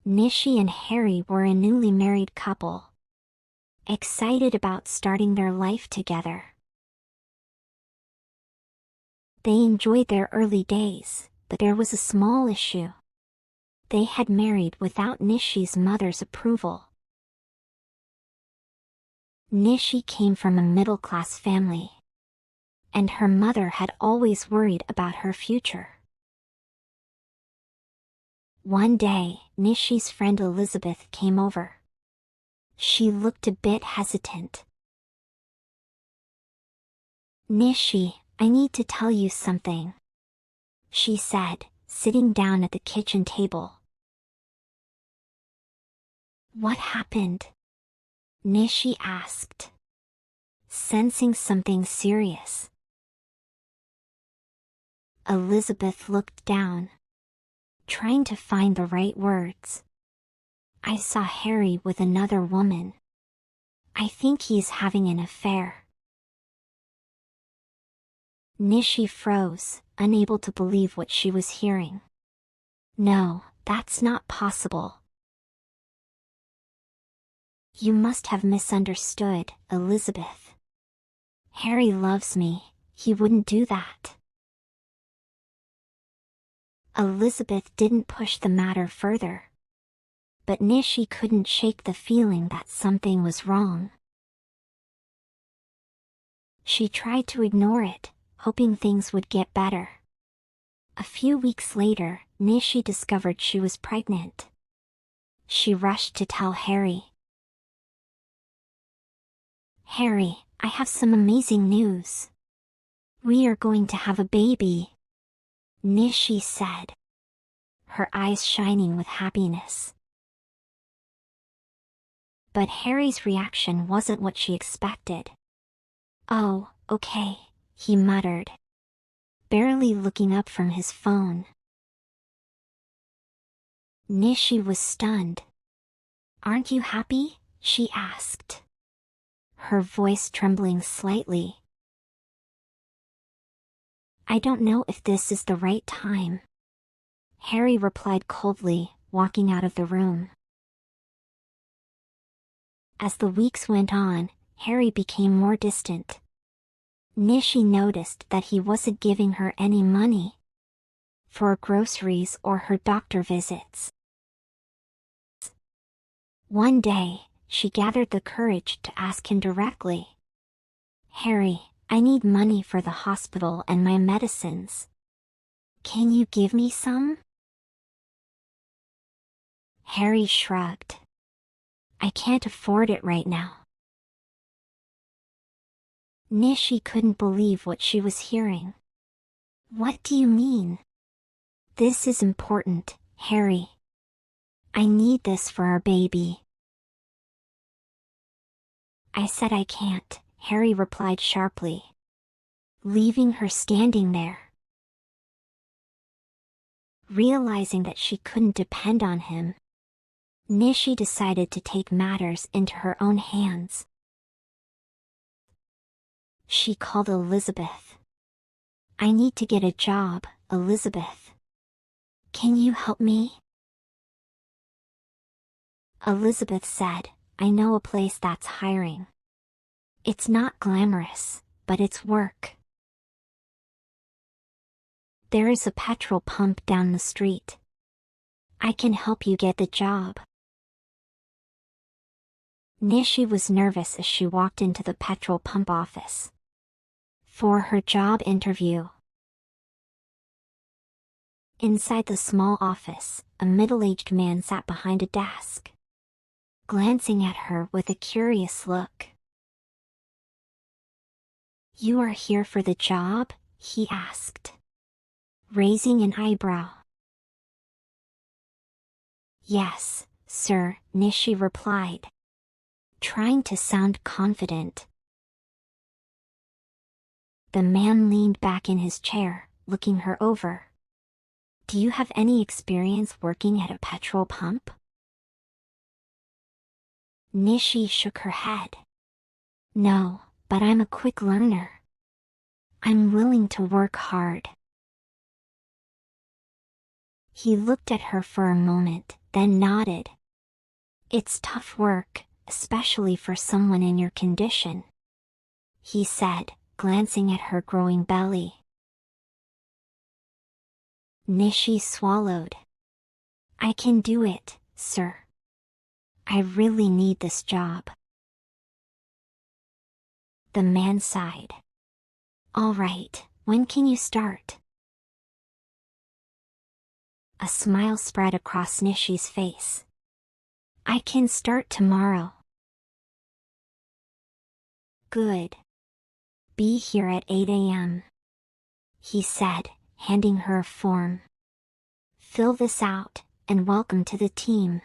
Nishi and Harry were a newly married couple, excited about starting their life together. They enjoyed their early days, but there was a small issue. They had married without Nishi's mother's approval. Nishi came from a middle-class family, and her mother had always worried about her future. One day, Nishi's friend Elizabeth came over. She looked a bit hesitant. "Nishi, I need to tell you something," she said, sitting down at the kitchen table. "What happened?" Nishi asked, sensing something serious. Elizabeth looked down, trying to find the right words. "I saw Harry with another woman. I think he's having an affair." Nishi froze, unable to believe what she was hearing. "No, that's not possible." "You must have misunderstood, Elizabeth. Harry loves me, he wouldn't do that." Elizabeth didn't push the matter further. But Nishi couldn't shake the feeling that something was wrong. She tried to ignore it, hoping things would get better. A few weeks later, Nishi discovered she was pregnant. She rushed to tell Harry. "Harry, I have some amazing news. We are going to have a baby," Nishi said, her eyes shining with happiness. But Harry's reaction wasn't what she expected. "Oh, okay," he muttered, barely looking up from his phone. Nishi was stunned. "Aren't you happy?" she asked, her voice trembling slightly. "I don't know if this is the right time," Harry replied coldly, walking out of the room. As the weeks went on, Harry became more distant. Nishi noticed that he wasn't giving her any money for groceries or her doctor visits. One day, she gathered the courage to ask him directly. "Harry, I need money for the hospital and my medicines. Can you give me some?" Harry shrugged. "I can't afford it right now." Nishi couldn't believe what she was hearing. "What do you mean?" "This is important, Harry. I need this for our baby." "I said I can't," Harry replied sharply, leaving her standing there. Realizing that she couldn't depend on him, Nishi decided to take matters into her own hands. She called Elizabeth. "I need to get a job, Elizabeth. Can you help me?" Elizabeth said, "I know a place that's hiring. It's not glamorous, but it's work. There is a petrol pump down the street. I can help you get the job." Nishi was nervous as she walked into the petrol pump office for her job interview. Inside the small office, a middle-aged man sat behind a desk, glancing at her with a curious look. "You are here for the job?" he asked, raising an eyebrow. "Yes, sir," Nishi replied, trying to sound confident. The man leaned back in his chair, looking her over. "Do you have any experience working at a petrol pump?" Nishi shook her head. "No, but I'm a quick learner. I'm willing to work hard." He looked at her for a moment, then nodded. "It's tough work, especially for someone in your condition," he said, glancing at her growing belly. Nishi swallowed. "I can do it, sir. I really need this job." The man sighed. "All right, when can you start?" A smile spread across Nishi's face. "I can start tomorrow." "Good. Be here at 8 a.m., he said, handing her a form. "Fill this out, and welcome to the team."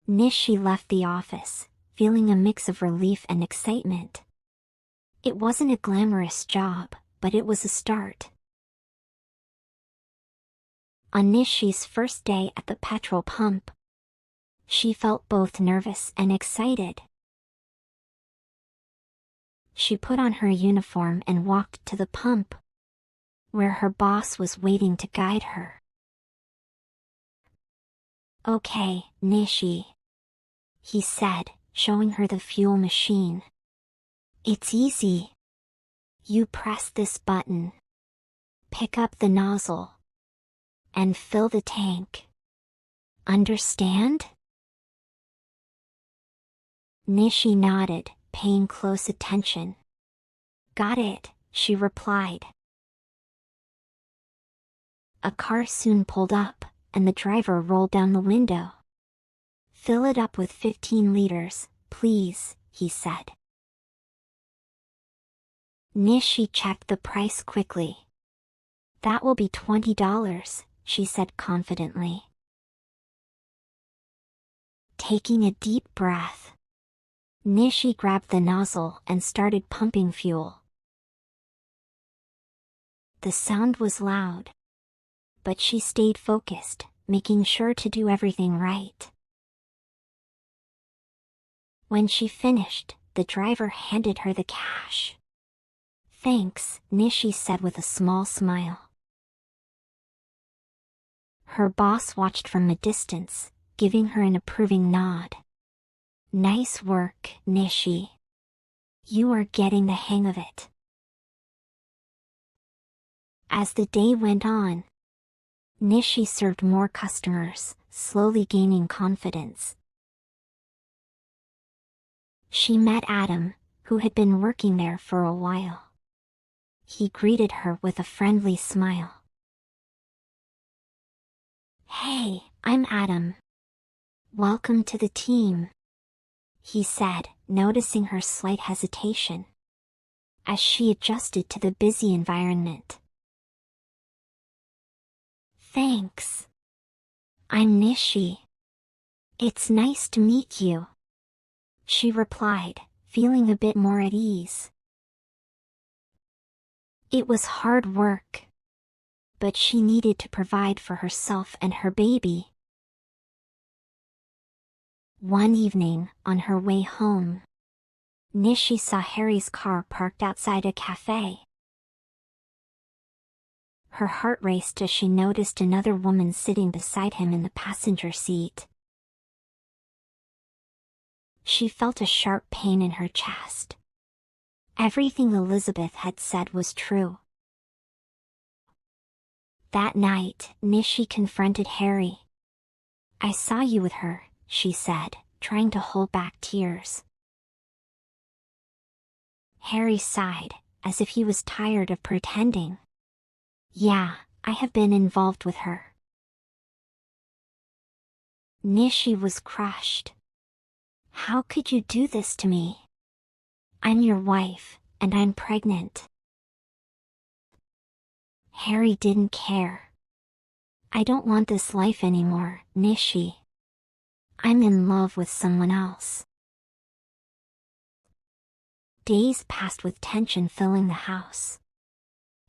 Nishi left the office, feeling a mix of relief and excitement. It wasn't a glamorous job, but it was a start. On Nishi's first day at the petrol pump, she felt both nervous and excited. She put on her uniform and walked to the pump, where her boss was waiting to guide her. "Okay, Nishi," he said, showing her the fuel machine. "It's easy. You press this button, pick up the nozzle, and fill the tank. Understand?" Nishi nodded, paying close attention. "Got it," she replied. A car soon pulled up, and the driver rolled down the window. "Fill it up with 15 liters, please," he said. Nishi checked the price quickly. "That will be $20, she said confidently. Taking a deep breath, Nishi grabbed the nozzle and started pumping fuel. The sound was loud, but she stayed focused, making sure to do everything right. When she finished, the driver handed her the cash. "Thanks," Nishi said with a small smile. Her boss watched from a distance, giving her an approving nod. "Nice work, Nishi. You are getting the hang of it." As the day went on, Nishi served more customers, slowly gaining confidence. She met Adam, who had been working there for a while. He greeted her with a friendly smile. "Hey, I'm Adam. Welcome to the team," he said, noticing her slight hesitation as she adjusted to the busy environment. "Thanks. I'm Nishi. It's nice to meet you," she replied, feeling a bit more at ease. It was hard work, but she needed to provide for herself and her baby. One evening, on her way home, Nishi saw Harry's car parked outside a cafe. Her heart raced as she noticed another woman sitting beside him in the passenger seat. She felt a sharp pain in her chest. Everything Elizabeth had said was true. That night, Nishi confronted Harry. "I saw you with her," she said, trying to hold back tears. Harry sighed, as if he was tired of pretending. "Yeah, I have been involved with her." Nishi was crushed. "How could you do this to me? I'm your wife, and I'm pregnant." Harry didn't care. "I don't want this life anymore, Nishi. I'm in love with someone else." Days passed with tension filling the house.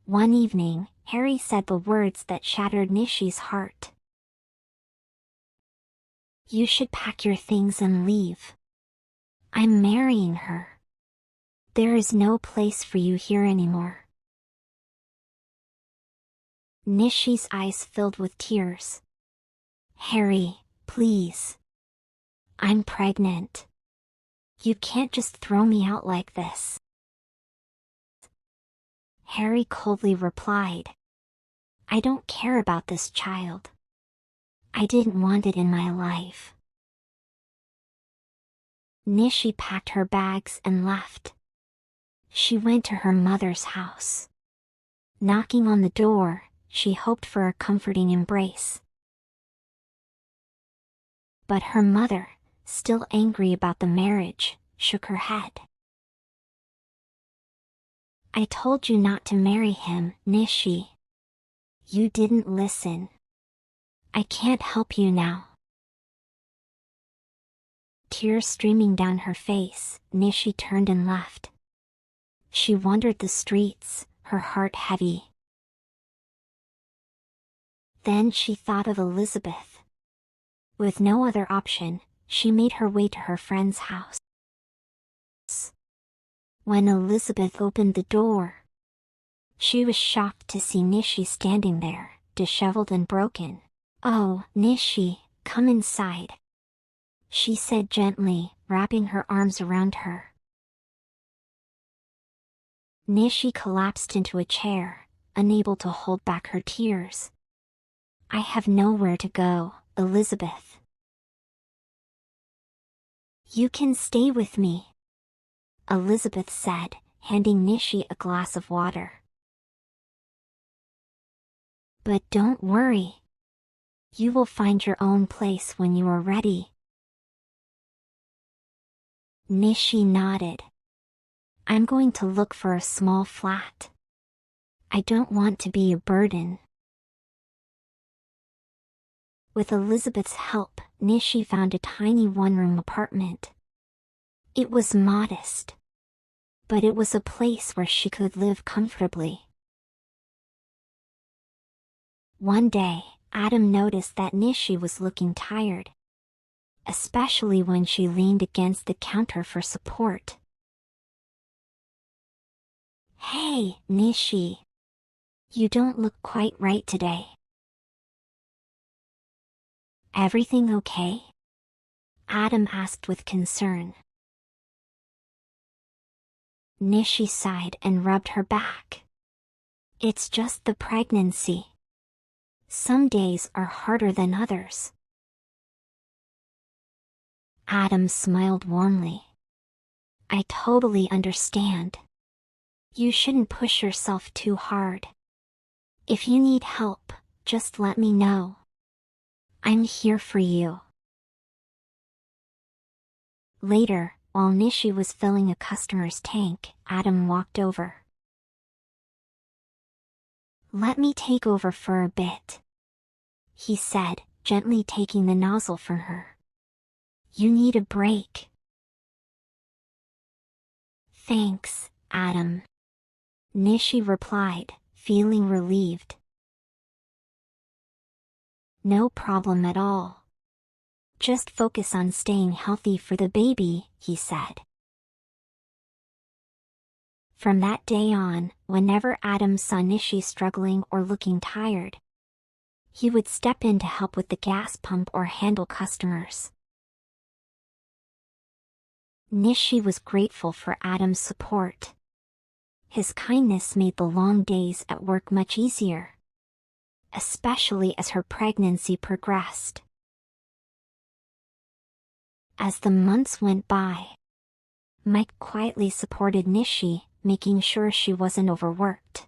One evening, Harry said the words that shattered Nishi's heart. "You should pack your things and leave. I'm marrying her. There is no place for you here anymore." Nishi's eyes filled with tears. Harry, please. I'm pregnant. You can't just throw me out like this. Harry coldly replied, I don't care about this child. I didn't want it in my life. Nishi packed her bags and left. She went to her mother's house. Knocking on the door, she hoped for a comforting embrace. But her mother, still angry about the marriage, shook her head. I told you not to marry him, Nishi. You didn't listen. I can't help you now. Tears streaming down her face, Nishi turned and left. She wandered the streets, her heart heavy. Then she thought of Elizabeth. With no other option, she made her way to her friend's house. When Elizabeth opened the door, she was shocked to see Nishi standing there, disheveled and broken. Oh, Nishi, come inside, she said gently, wrapping her arms around her. Nishi collapsed into a chair, unable to hold back her tears. I have nowhere to go, Elizabeth. You can stay with me, Elizabeth said, handing Nishi a glass of water. But don't worry. You will find your own place when you are ready. Nishi nodded. I'm going to look for a small flat. I don't want to be a burden. With Elizabeth's help, Nishi found a tiny one-room apartment. It was modest, but it was a place where she could live comfortably. One day, Adam noticed that Nishi was looking tired, especially when she leaned against the counter for support. Hey, Nishi. You don't look quite right today. Everything okay? Adam asked with concern. Nishi sighed and rubbed her back. It's just the pregnancy. Some days are harder than others. Adam smiled warmly. I totally understand. You shouldn't push yourself too hard. If you need help, just let me know. I'm here for you. Later, while Nishi was filling a customer's tank, Adam walked over. Let me take over for a bit, he said, gently taking the nozzle from her. You need a break. Thanks, Adam, Nishi replied, feeling relieved. No problem at all. Just focus on staying healthy for the baby, he said. From that day on, whenever Adam saw Nishi struggling or looking tired, he would step in to help with the gas pump or handle customers. Nishi was grateful for Adam's support. His kindness made the long days at work much easier, especially as her pregnancy progressed. As the months went by, Mike quietly supported Nishi, making sure she wasn't overworked.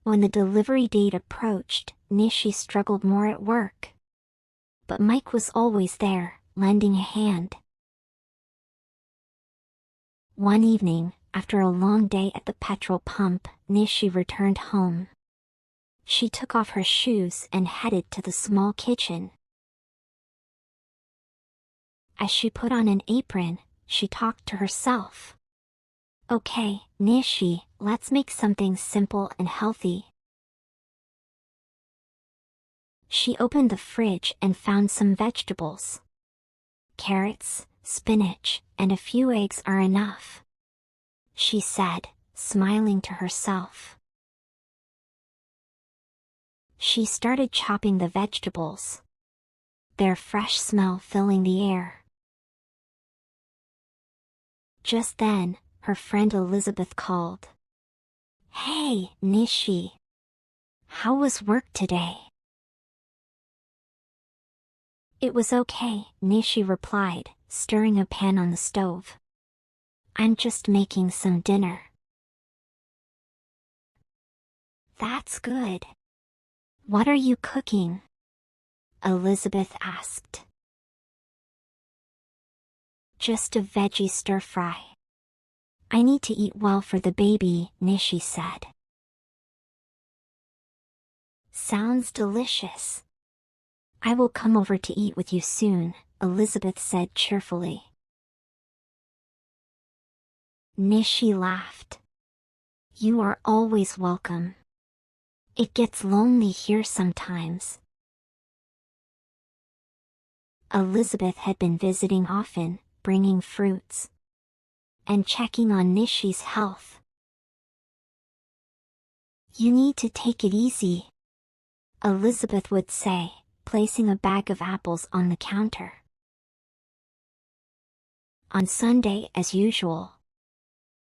When the delivery date approached, Nishi struggled more at work. But Mike was always there, lending a hand. One evening, after a long day at the petrol pump, Nishi returned home. She took off her shoes and headed to the small kitchen. As she put on an apron, she talked to herself. Okay, Nishi, let's make something simple and healthy. She opened the fridge and found some vegetables. Carrots, spinach, and a few eggs are enough, she said, smiling to herself. She started chopping the vegetables, their fresh smell filling the air. Just then, her friend Elizabeth called. "Hey, Nishi. How was work today?" "It was okay," Nishi replied, stirring a pan on the stove. "I'm just making some dinner." "That's good. What are you cooking?" Elizabeth asked. "Just a veggie stir-fry. I need to eat well for the baby," Nishi said. "Sounds delicious. I will come over to eat with you soon," Elizabeth said cheerfully. Nishi laughed. "You are always welcome. It gets lonely here sometimes." Elizabeth had been visiting often, bringing fruits and checking on Nishi's health. "You need to take it easy," Elizabeth would say, placing a bag of apples on the counter. On Sunday, as usual,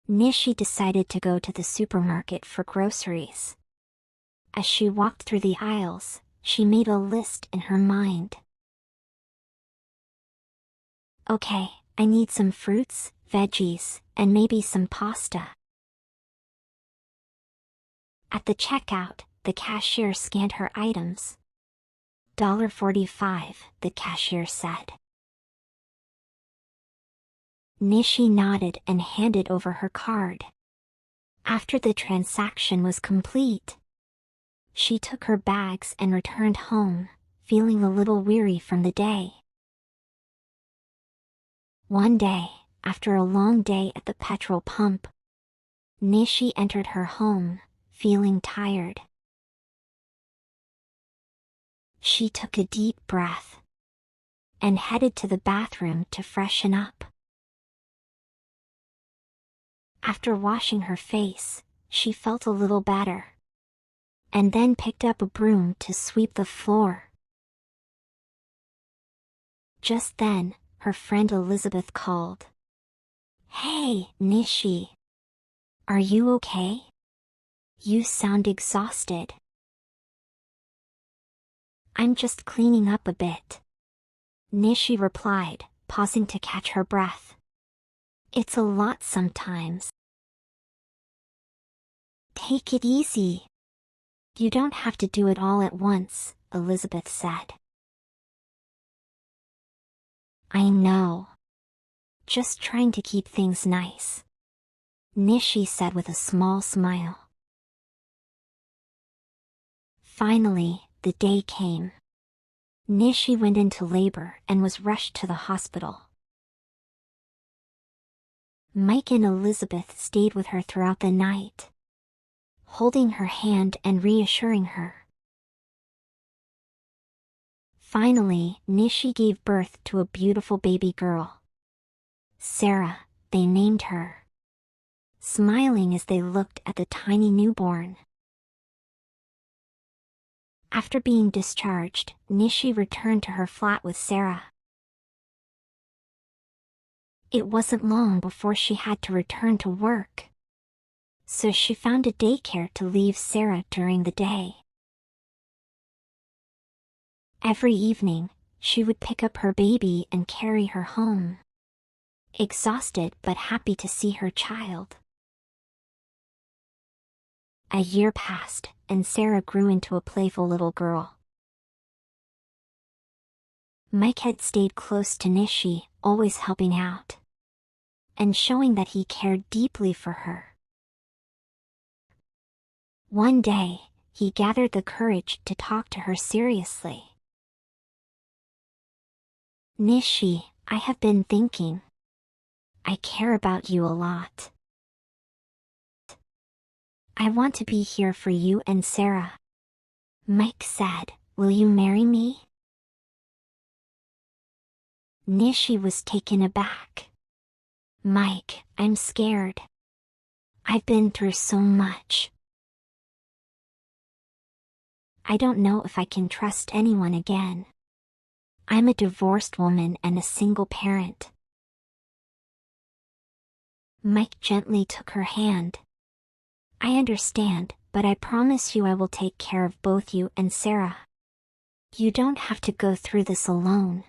Nishi decided to go to the supermarket for groceries. As she walked through the aisles, she made a list in her mind. "Okay, I need some fruits, veggies, and maybe some pasta." At the checkout, the cashier scanned her items. $45, the cashier said. Nishi nodded and handed over her card. After the transaction was complete, she took her bags and returned home, feeling a little weary from the day. One day, after a long day at the petrol pump, Nishi entered her home, feeling tired. She took a deep breath and headed to the bathroom to freshen up. After washing her face, she felt a little better, and then picked up a broom to sweep the floor. Just then, her friend Elizabeth called. "Hey, Nishi. Are you okay? You sound exhausted." "I'm just cleaning up a bit," Nishi replied, pausing to catch her breath. "It's a lot sometimes." "Take it easy. You don't have to do it all at once," Elizabeth said. "I know. Just trying to keep things nice," Nishi said with a small smile. Finally, the day came. Nishi went into labor and was rushed to the hospital. Mike and Elizabeth stayed with her throughout the night, holding her hand and reassuring her. Finally, Nishi gave birth to a beautiful baby girl. Sarah, they named her, smiling as they looked at the tiny newborn. After being discharged, Nishi returned to her flat with Sarah. It wasn't long before she had to return to work, so she found a daycare to leave Sarah during the day. Every evening, she would pick up her baby and carry her home, exhausted but happy to see her child. A year passed, and Sarah grew into a playful little girl. Mike had stayed close to Nishi, always helping out and showing that he cared deeply for her. One day, he gathered the courage to talk to her seriously. "Nishi, I have been thinking. I care about you a lot. I want to be here for you and Sarah." Mike said, "Will you marry me?" Nishi was taken aback. "Mike, I'm scared. I've been through so much." I don't know if I can trust anyone again. I'm a divorced woman and a single parent. Mike gently took her hand. I understand, but I promise you I will take care of both you and Sarah. You don't have to go through this alone.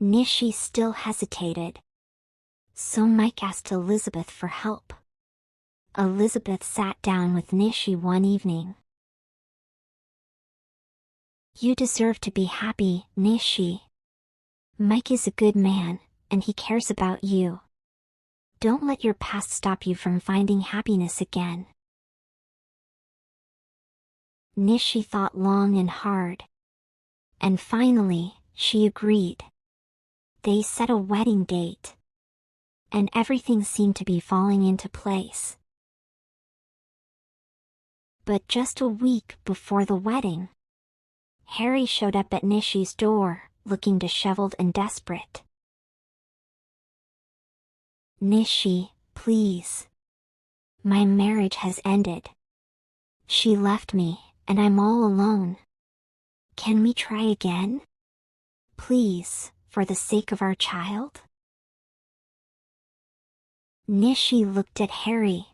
Nishi still hesitated. So Mike asked Elizabeth for help. Elizabeth sat down with Nishi one evening. You deserve to be happy, Nishi. Mike is a good man, and he cares about you. Don't let your past stop you from finding happiness again. Nishi thought long and hard. And finally, she agreed. They set a wedding date. And everything seemed to be falling into place. But just a week before the wedding, Harry showed up at Nishi's door, looking disheveled and desperate. Nishi, please. My marriage has ended. She left me, and I'm all alone. Can we try again? Please, for the sake of our child? Nishi looked at Harry,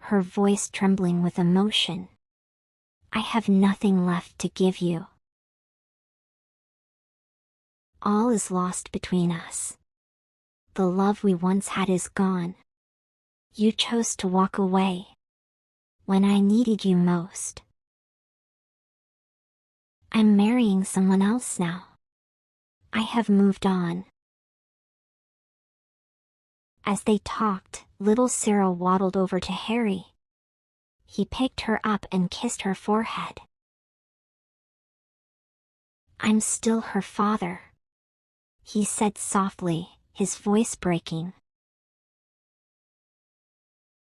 her voice trembling with emotion. I have nothing left to give you. All is lost between us. The love we once had is gone. You chose to walk away when I needed you most. I'm marrying someone else now. I have moved on. As they talked, little Sarah waddled over to Harry. He picked her up and kissed her forehead. I'm still her father, he said softly, his voice breaking.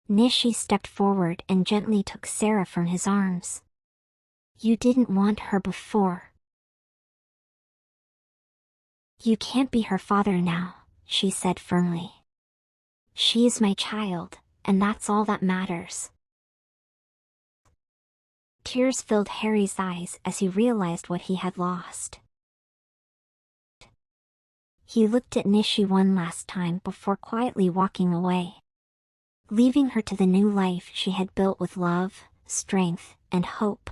Nishi stepped forward and gently took Sarah from his arms. You didn't want her before. You can't be her father now, she said firmly. She is my child, and that's all that matters. Tears filled Harry's eyes as he realized what he had lost. He looked at Nishi one last time before quietly walking away, leaving her to the new life she had built with love, strength, and hope.